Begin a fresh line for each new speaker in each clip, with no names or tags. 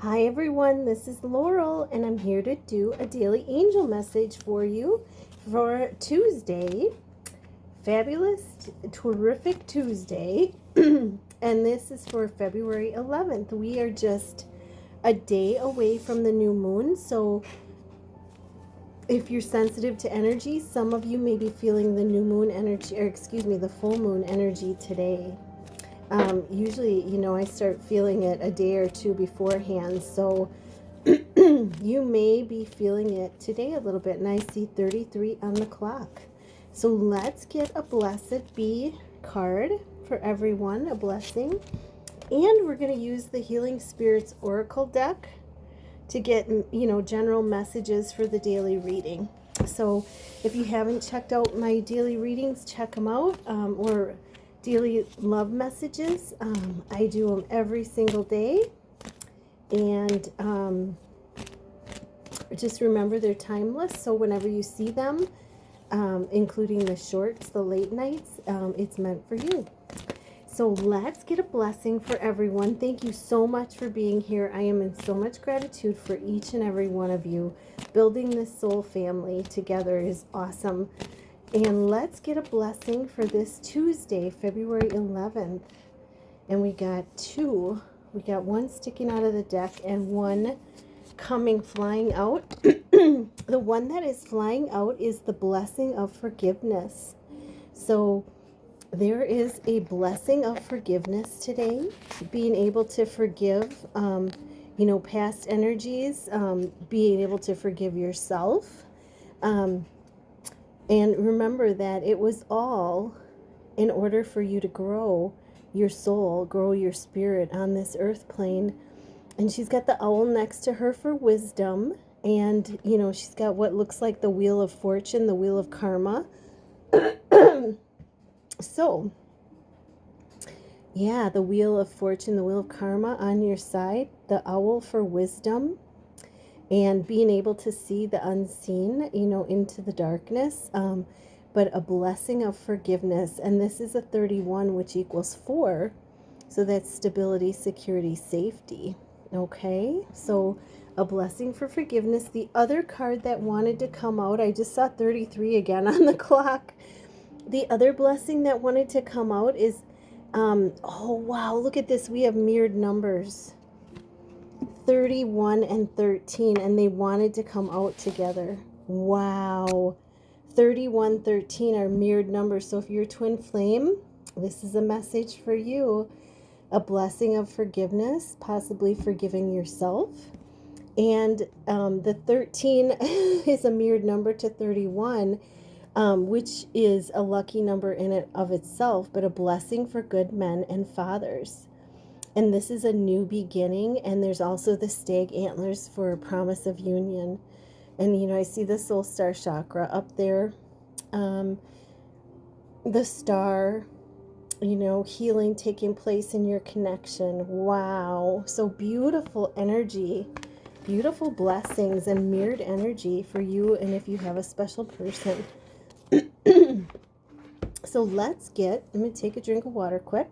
Hi everyone, this is Laurel and I'm here to do a daily angel message for you for Tuesday. Fabulous, terrific Tuesday. And this is for February 11th. We are just a day away from the new moon, so if you're sensitive to energy, some of you may be feeling the new moon energy, or the full moon energy today. Usually, I start feeling it a day or two beforehand, so you may be feeling it today a little bit, and I see 33 on the clock. So let's get a blessed be card for everyone, a blessing. And we're going to use the Healing Spirits Oracle deck to get, general messages for the daily reading. So if you haven't checked out my daily readings, check them out, or daily love messages. I do them every single day. And just remember they're timeless. So whenever you see them, including the shorts, the late nights, it's meant for you. So let's get a blessing for everyone. Thank you so much for being here. I am in so much gratitude for each and every one of you. Building this soul family together is awesome. And let's get a blessing for this Tuesday, February 11th. And we got two. We got one sticking out of the deck and one coming flying out. The one that is flying out is the blessing of forgiveness. So there is a blessing of forgiveness today, being able to forgive, past energies, being able to forgive yourself. And remember that it was all in order for you to grow your soul, grow your spirit on this earth plane. And she's got the owl next to her for wisdom. And, she's got what looks like the wheel of fortune, the wheel of karma. So, yeah, the wheel of fortune, the wheel of karma on your side, the owl for wisdom, and being able to see the unseen, into the darkness, but a blessing of forgiveness. And this is a 31, which equals 4. So that's stability, security, safety. Okay, so a blessing for forgiveness. The other card that wanted to come out, I just saw 33 again on the clock. The other blessing that wanted to come out is, oh wow, look at this. We have mirrored numbers, 31 and 13, and they wanted to come out together. Wow. 31, 13 are mirrored numbers. So if you're twin flame, this is a message for you. A blessing of forgiveness, possibly forgiving yourself. And the 13 is a mirrored number to 31, which is a lucky number in it of itself, but a blessing for good men and fathers. And this is a new beginning. And there's also the stag antlers for a promise of union. And, I see the soul star chakra up there, the star, healing taking place in your connection. Wow. So beautiful energy, beautiful blessings and mirrored energy for you. And if you have a special person. So let me take a drink of water quick.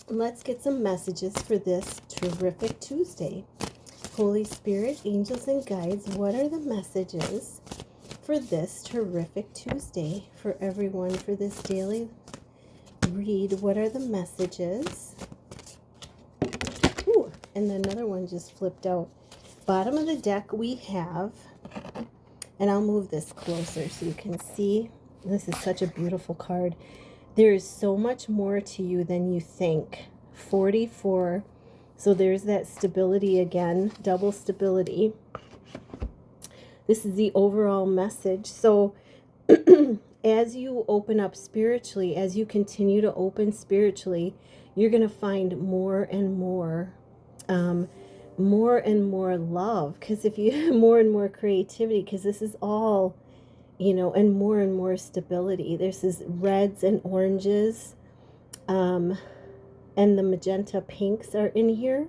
Let's get some messages for this terrific Tuesday. Holy Spirit, angels and guides, what are the messages for this terrific Tuesday for everyone for this daily read? What are the messages? Ooh, and another one just flipped out. Bottom of the deck we have, and I'll move this closer so you can see. This is such a beautiful card. There is so much more to you than you think. 44. So there's that stability again, double stability. This is the overall message. So as you open up spiritually, as you continue to open spiritually, you're going to find more and more love. Because if you more and more creativity, because this is all, and more stability. There's this reds and oranges, and the magenta pinks are in here.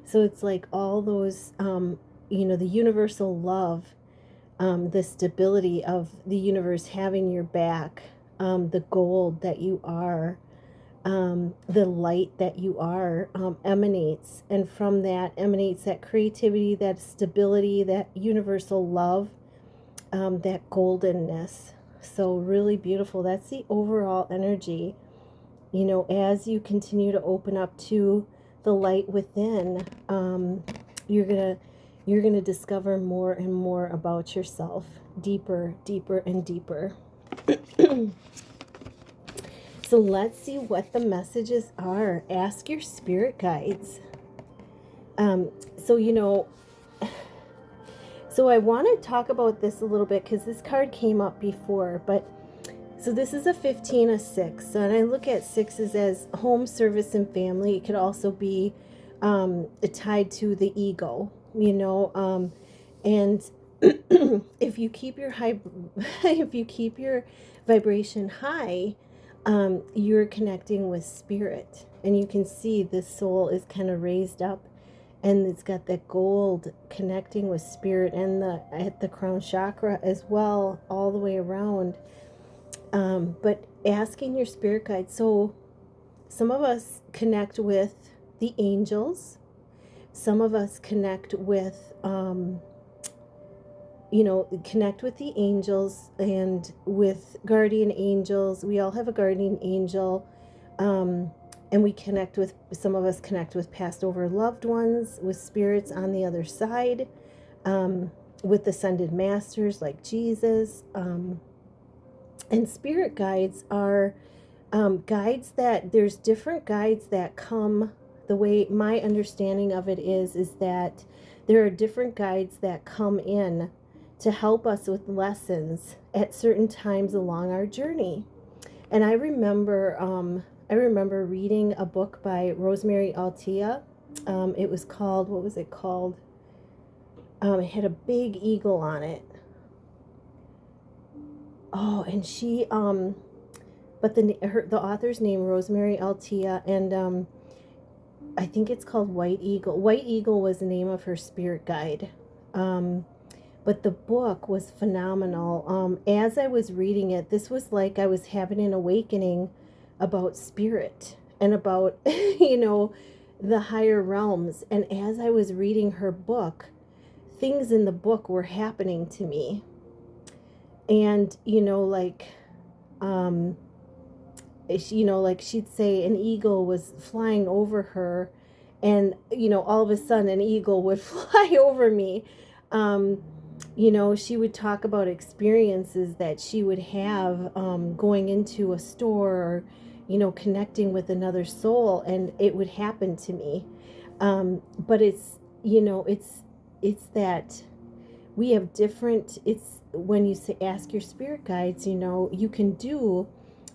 So it's like all those, the universal love, the stability of the universe having your back, the gold that you are, the light that you are emanates, and from that emanates that creativity, that stability, that universal love, that goldenness. So really beautiful. That's the overall energy. You know, as you continue to open up to the light within, you're gonna discover more and more about yourself, deeper, deeper, and deeper. So let's see what the messages are. Ask your spirit guides. So you know, so I want to talk about this a little bit because this card came up before, but so this is a 15, a 6. And I look at sixes as home, service, and family. It could also be tied to the ego, you know. And if you keep your vibration high, you're connecting with spirit, and you can see this soul is kind of raised up, and it's got that gold connecting with spirit, and at the crown chakra as well, all the way around. But asking your spirit guide. So some of us connect with the angels. Some of us connect with, connect with the angels and with guardian angels. We all have a guardian angel. And we connect with, some of us connect with passed over loved ones, with spirits on the other side, with ascended masters like Jesus. And spirit guides are guides that, there's different guides that come. The way my understanding of it is that there are different guides that come in to help us with lessons at certain times along our journey. And I remember reading a book by Rosemary Altea. It was called, what was it called? It had a big eagle on it. Oh, and she, but the author's name, Rosemary Altea, and I think it's called White Eagle. White Eagle was the name of her spirit guide. But the book was phenomenal. As I was reading it, this was like I was having an awakening about spirit and about, the higher realms. And as I was reading her book, things in the book were happening to me. And, like she'd say an eagle was flying over her, and, all of a sudden an eagle would fly over me. She would talk about experiences that she would have going into a store, or, connecting with another soul, and it would happen to me. But it's that we have different, it's when you say ask your spirit guides, you can do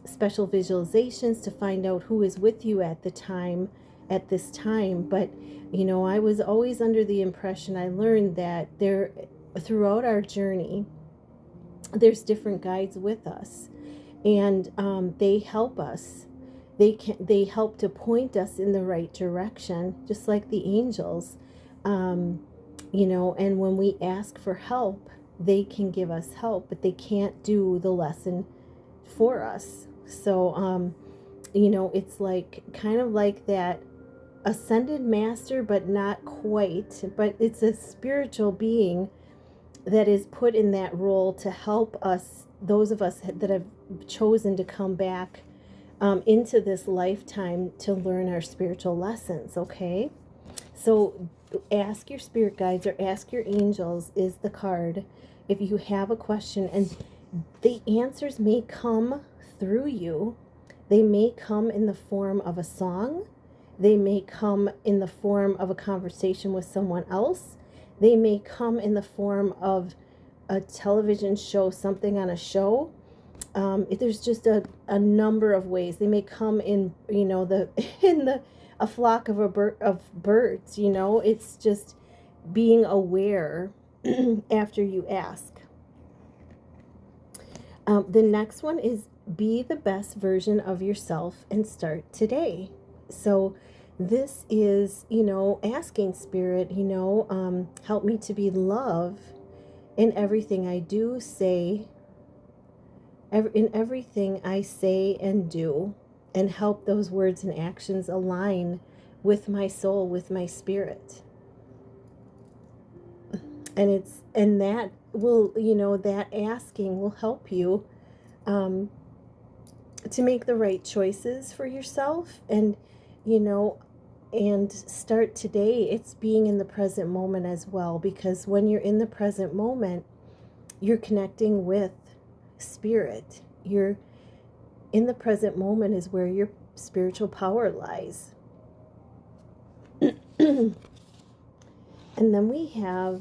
special visualizations to find out who is with you at this time. But, I was always under the impression, I learned that throughout our journey, there's different guides with us, and they help us. They help to point us in the right direction, just like the angels. And when we ask for help, they can give us help, but they can't do the lesson for us. So, it's like kind of like that ascended master, but not quite, but it's a spiritual being that is put in that role to help us, those of us that have chosen to come back into this lifetime to learn our spiritual lessons. Okay, so ask your spirit guides or ask your angels is the card if you have a question, and the answers may come through you. They may come in the form of a song. They may come in the form of a conversation with someone else. They may come in the form of a television show, something on a show. There's just a number of ways. They may come in, a flock of birds. It's just being aware after you ask. The next one is be the best version of yourself and start today. So this is, asking spirit, help me to be love in everything I do, say, in everything I say and do. and help those words and actions align with my soul, with my spirit. And that will, that asking will help you to make the right choices for yourself. And, and start today, it's being in the present moment as well, because when you're in the present moment, you're connecting with spirit. You're in the present moment is where your spiritual power lies. And then we have,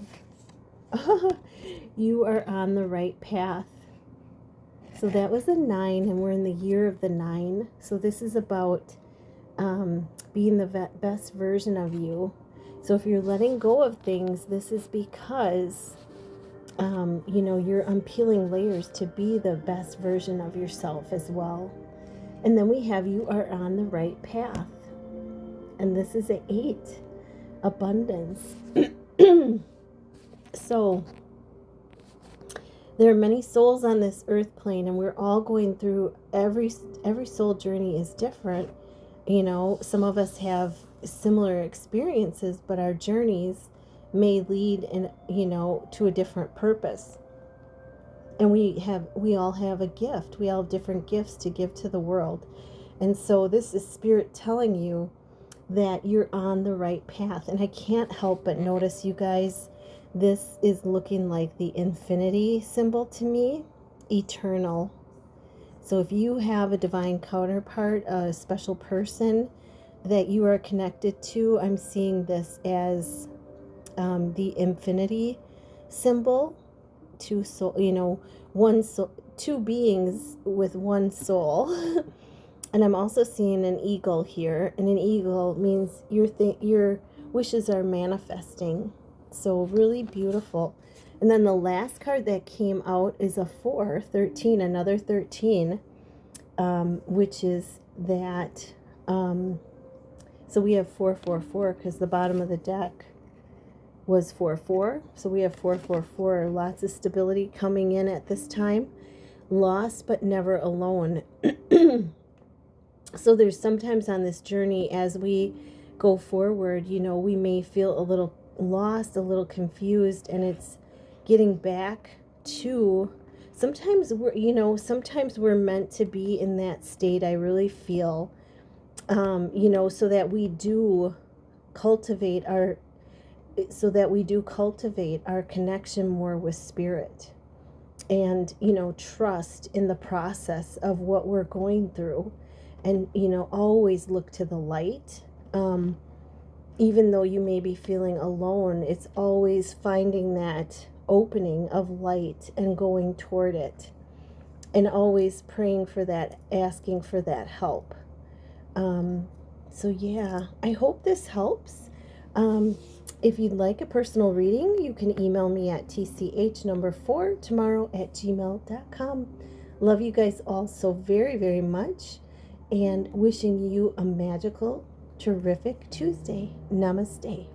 you are on the right path. So that was a 9, and we're in the year of the 9. So this is about being the best version of you. So if you're letting go of things, this is because, you're unpeeling layers to be the best version of yourself as well. And then we have, you are on the right path. And this is an 8, abundance. So there are many souls on this earth plane, and we're all going through, every soul journey is different. Some of us have similar experiences, but our journeys may lead in, to a different purpose. And we all have a gift. We all have different gifts to give to the world. And so this is Spirit telling you that you're on the right path. And I can't help but notice, you guys, this is looking like the infinity symbol to me, eternal. So if you have a divine counterpart, a special person that you are connected to, I'm seeing this as the infinity symbol. Two soul, one soul, two beings with one soul. And I'm also seeing an eagle here, and an eagle means your wishes are manifesting. So really beautiful. And then the last card that came out is a 4, 13, another 13, which is that, so we have 444 because the bottom of the deck was 4-4. So we have 444, lots of stability coming in at this time. Lost but never alone. So there's sometimes on this journey, as we go forward, we may feel a little lost, a little confused, and it's getting back to, sometimes we're meant to be in that state. I really feel, so that we do cultivate our connection more with spirit, and trust in the process of what we're going through, and always look to the light. Even though you may be feeling alone, it's always finding that opening of light and going toward it, and always praying for that, asking for that help. So yeah, I hope this helps. If you'd like a personal reading, you can email me at tch4tomorrow@gmail.com. Love you guys all so very, very much, and wishing you a magical, terrific Tuesday. Namaste.